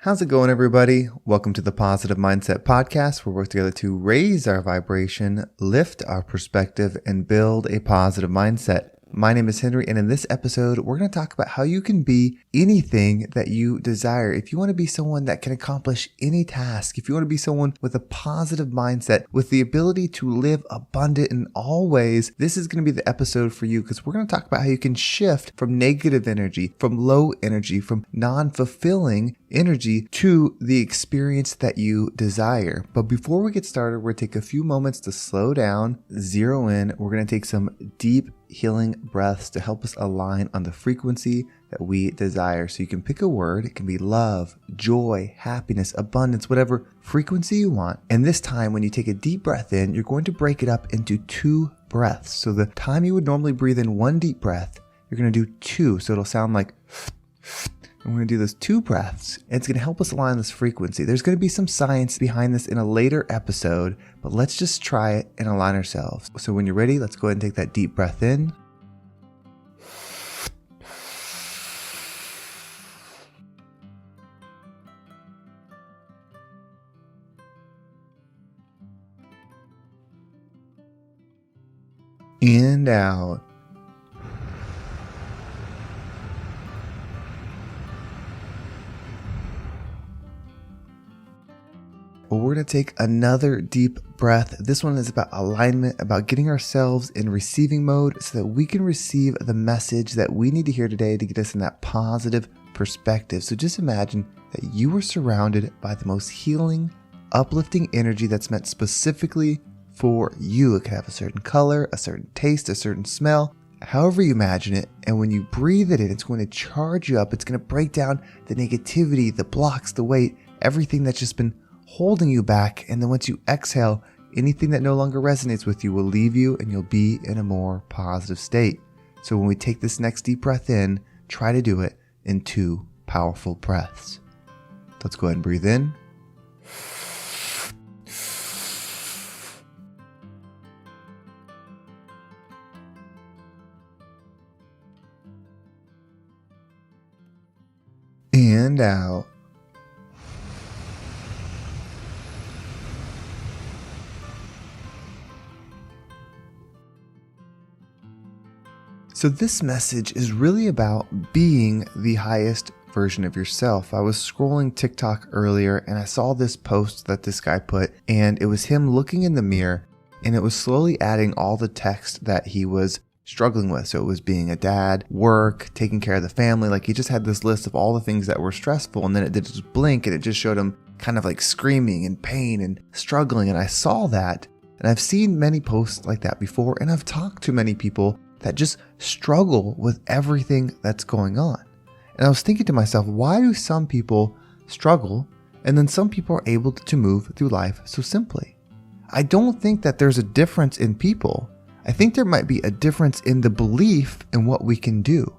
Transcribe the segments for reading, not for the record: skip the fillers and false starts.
How's it going, everybody? Welcome to the Positive Mindset Podcast, where we work together to raise our vibration, lift our perspective, and build a positive mindset. My name is Henry, and in this episode, we're going to talk about how you can be anything that you desire. If you want to be someone that can accomplish any task, if you want to be someone with a positive mindset, with the ability to live abundant in all ways, this is going to be the episode for you, because we're going to talk about how you can shift from negative energy, from low energy, from non-fulfilling energy to the experience that you desire. But before we get started, we're going to take a few moments to slow down, zero in. We're going to take some deep healing breaths to help us align on the frequency that we desire. So you can pick a word. It can be love, joy, happiness, abundance, whatever frequency you want. And this time, when you take a deep breath in, you're going to break it up into 2 breaths. So the time you would normally breathe in 1 deep breath, you're going to do 2. So it'll sound like and we're going to do those 2 breaths, and it's going to help us align this frequency. There's going to be some science behind this in a later episode, but let's just try it and align ourselves. So when you're ready, let's go ahead and take that deep breath in. And out. Well, we're going to take another deep breath. This one is about alignment, about getting ourselves in receiving mode so that we can receive the message that we need to hear today to get us in that positive perspective. So just imagine that you are surrounded by the most healing, uplifting energy that's meant specifically for you. It could have a certain color, a certain taste, a certain smell, however you imagine it. And when you breathe it in, it's going to charge you up. It's going to break down the negativity, the blocks, the weight, everything that's just been holding you back. And then once you exhale, anything that no longer resonates with you will leave you, and you'll be in a more positive state. So when we take this next deep breath in, try to do it in 2 powerful breaths. Let's go ahead and breathe in. And out. So this message is really about being the highest version of yourself. I was scrolling TikTok earlier and I saw this post that this guy put, and it was him looking in the mirror, and it was slowly adding all the text that he was struggling with. So it was being a dad, work, taking care of the family. Like, he just had this list of all the things that were stressful, and then it did just blink and it just showed him kind of like screaming and pain and struggling. And I saw that, and I've seen many posts like that before, and I've talked to many people that just struggle with everything that's going on. And I was thinking to myself, why do some people struggle and then some people are able to move through life so simply? I don't think that there's a difference in people. I think there might be a difference in the belief in what we can do.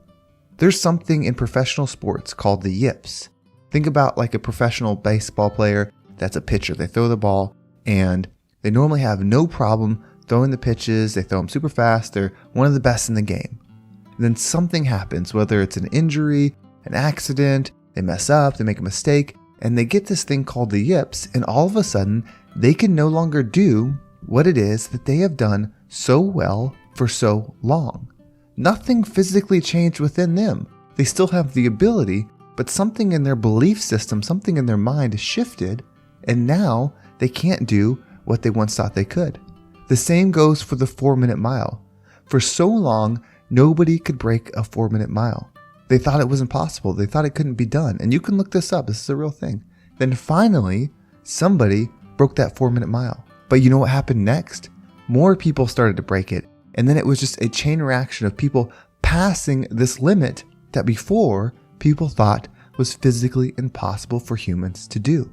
There's something in professional sports called the yips. Think about like a professional baseball player that's a pitcher. They throw the ball and they normally have no problem throwing the pitches. They throw them super fast. They're one of the best in the game. And then something happens, whether it's an injury, an accident, they mess up, they make a mistake, and they get this thing called the yips, and all of a sudden, they can no longer do what it is that they have done so well for so long. Nothing physically changed within them. They still have the ability, but something in their belief system, something in their mind shifted, and now they can't do what they once thought they could. The same goes for the 4-minute mile. For so long, nobody could break a 4-minute mile. They thought it was impossible. They thought it couldn't be done. And you can look this up. This is a real thing. Then finally, somebody broke that 4-minute mile. But you know what happened next? More people started to break it. And then it was just a chain reaction of people passing this limit that before people thought was physically impossible for humans to do.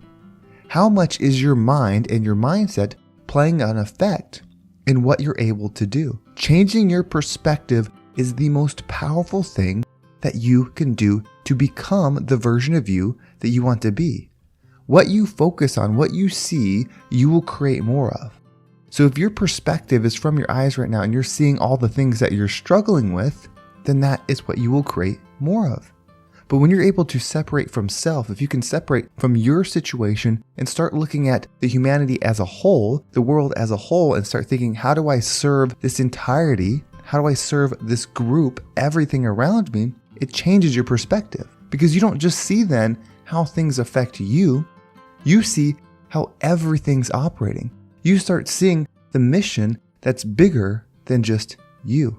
How much is your mind and your mindset playing an effect in what you're able to do? Changing your perspective is the most powerful thing that you can do to become the version of you that you want to be. What you focus on, what you see, you will create more of. So if your perspective is from your eyes right now and you're seeing all the things that you're struggling with, then that is what you will create more of. But when you're able to separate from self, if you can separate from your situation and start looking at the humanity as a whole, the world as a whole, and start thinking, how do I serve this entirety? How do I serve this group, everything around me? It changes your perspective, because you don't just see then how things affect you. You see how everything's operating. You start seeing the mission that's bigger than just you.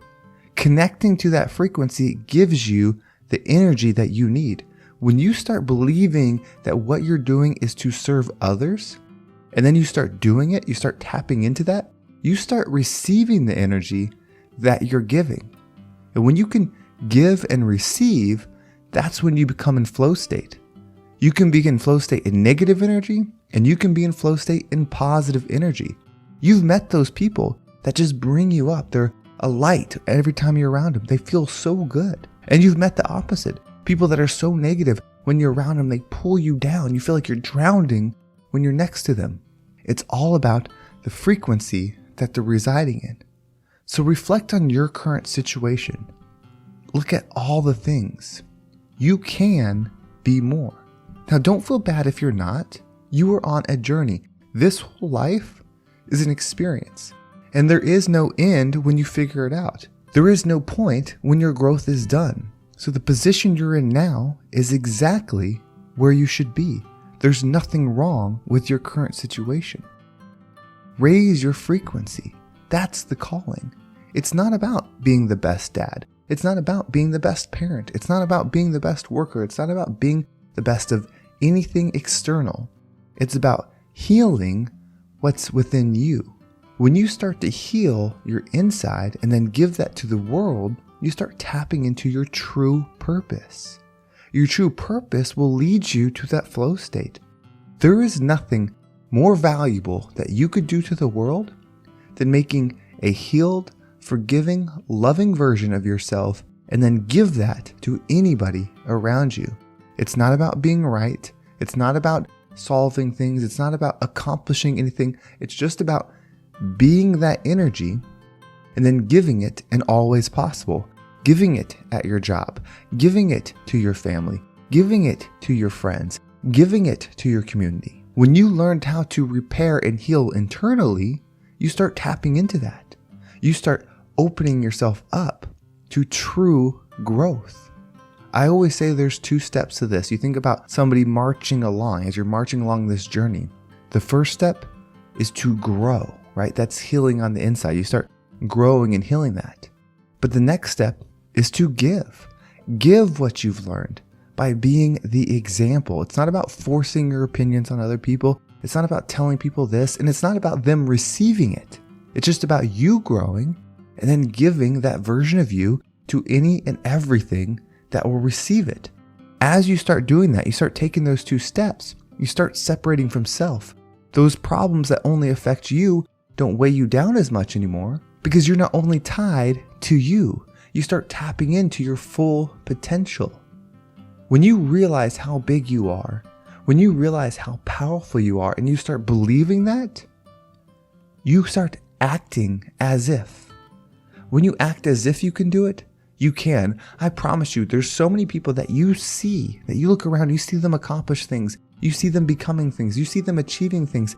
Connecting to that frequency gives you the energy that you need. When you start believing that what you're doing is to serve others, and then you start doing it, you start tapping into that, you start receiving the energy that you're giving. And when you can give and receive, that's when you become in flow state. You can be in flow state in negative energy, and you can be in flow state in positive energy. You've met those people that just bring you up. They're a light every time you're around them. They feel so good. And you've met the opposite. People that are so negative, when you're around them, they pull you down. You feel like you're drowning when you're next to them. It's all about the frequency that they're residing in. So reflect on your current situation. Look at all the things. You can be more. Now, don't feel bad if you're not. You are on a journey. This whole life is an experience. And there is no end when you figure it out. There is no point when your growth is done. So the position you're in now is exactly where you should be. There's nothing wrong with your current situation. Raise your frequency. That's the calling. It's not about being the best dad. It's not about being the best parent. It's not about being the best worker. It's not about being the best of anything external. It's about healing what's within you. When you start to heal your inside and then give that to the world, you start tapping into your true purpose. Your true purpose will lead you to that flow state. There is nothing more valuable that you could do to the world than making a healed, forgiving, loving version of yourself and then give that to anybody around you. It's not about being right. It's not about solving things. It's not about accomplishing anything. It's just about being that energy and then giving it in all ways possible. Giving it at your job, giving it to your family, giving it to your friends, giving it to your community. When you learned how to repair and heal internally, you start tapping into that. You start opening yourself up to true growth. I always say there's 2 steps to this. You think about somebody marching along, as you're marching along this journey. The first step is to grow, right? That's healing on the inside. You start growing and healing that. But the next step is to give. Give what you've learned by being the example. It's not about forcing your opinions on other people. It's not about telling people this, and it's not about them receiving it. It's just about you growing and then giving that version of you to any and everything that will receive it. As you start doing that, you start taking those 2 steps. You start separating from self. Those problems that only affect you don't weigh you down as much anymore because you're not only tied to you. You start tapping into your full potential. When you realize how big you are, when you realize how powerful you are, and you start believing that, you start acting as if. When you act as if you can do it, you can. I promise you, there's so many people that you see, that you look around, you see them accomplish things, you see them becoming things, you see them achieving things.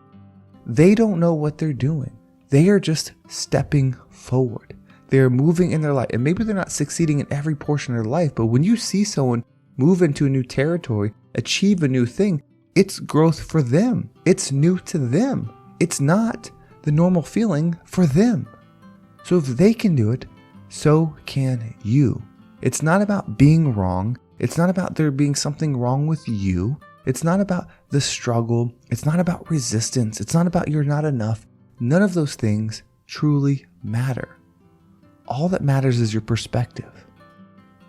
They don't know what they're doing. They are just stepping forward. They're moving in their life. And maybe they're not succeeding in every portion of their life, but when you see someone move into a new territory, achieve a new thing, it's growth for them. It's new to them. It's not the normal feeling for them. So if they can do it, so can you. It's not about being wrong. It's not about there being something wrong with you. It's not about the struggle. It's not about resistance. It's not about you're not enough. None of those things truly matter. All that matters is your perspective.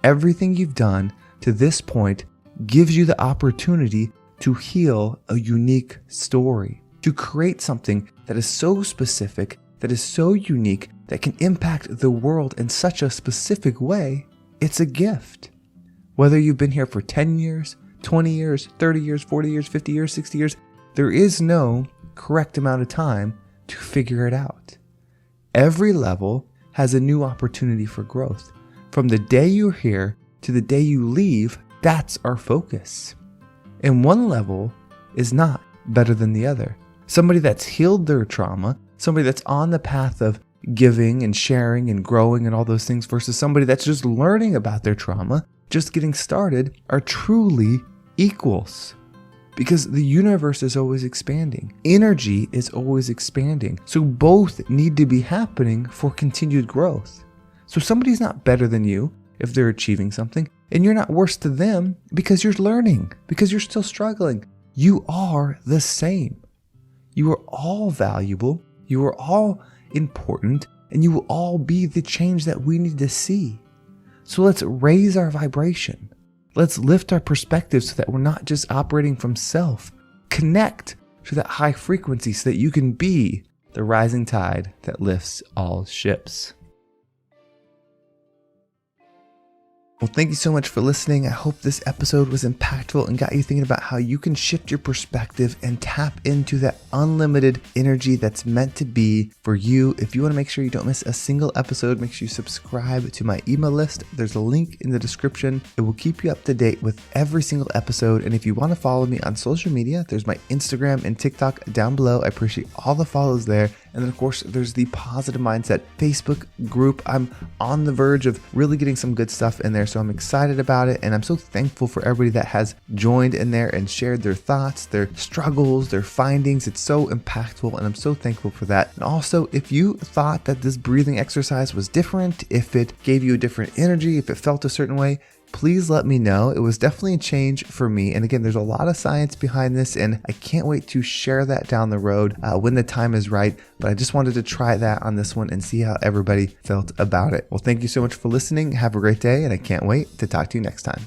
Everything you've done to this point gives you the opportunity to heal a unique story, to create something that is so specific, that is so unique, that can impact the world in such a specific way. It's a gift. Whether you've been here for 10 years, 20 years, 30 years, 40 years, 50 years, 60 years, there is no correct amount of time to figure it out. Every level has a new opportunity for growth. From the day you're here to the day you leave, That's our focus. And one level is not better than the other. Somebody that's healed their trauma, somebody that's on the path of giving and sharing and growing and all those things versus somebody that's just learning about their trauma, just getting started, are truly equals. Because the universe is always expanding. Energy is always expanding. So both need to be happening for continued growth. So somebody's not better than you if they're achieving something, and you're not worse to them because you're learning, because you're still struggling. You are the same. You are all valuable. You are all important, and you will all be the change that we need to see. So let's raise our vibration. Let's lift our perspective so that we're not just operating from self. Connect to that high frequency so that you can be the rising tide that lifts all ships. Well, thank you so much for listening. I hope this episode was impactful and got you thinking about how you can shift your perspective and tap into that unlimited energy that's meant to be for you. If you want to make sure you don't miss a single episode, make sure you subscribe to my email list. There's a link in the description. It will keep you up to date with every single episode. And if you want to follow me on social media, there's my Instagram and TikTok down below. I appreciate all the follows there. And then, of course, there's the Positive Mindset Facebook group. I'm on the verge of really getting some good stuff in there, so I'm excited about it. And I'm so thankful for everybody that has joined in there and shared their thoughts, their struggles, their findings. It's so impactful, and I'm so thankful for that. And also, if you thought that this breathing exercise was different, if it gave you a different energy, if it felt a certain way, please let me know. It was definitely a change for me. And again, there's a lot of science behind this, and I can't wait to share that down the road when the time is right. But I just wanted to try that on this one and see how everybody felt about it. Well, thank you so much for listening. Have a great day, and I can't wait to talk to you next time.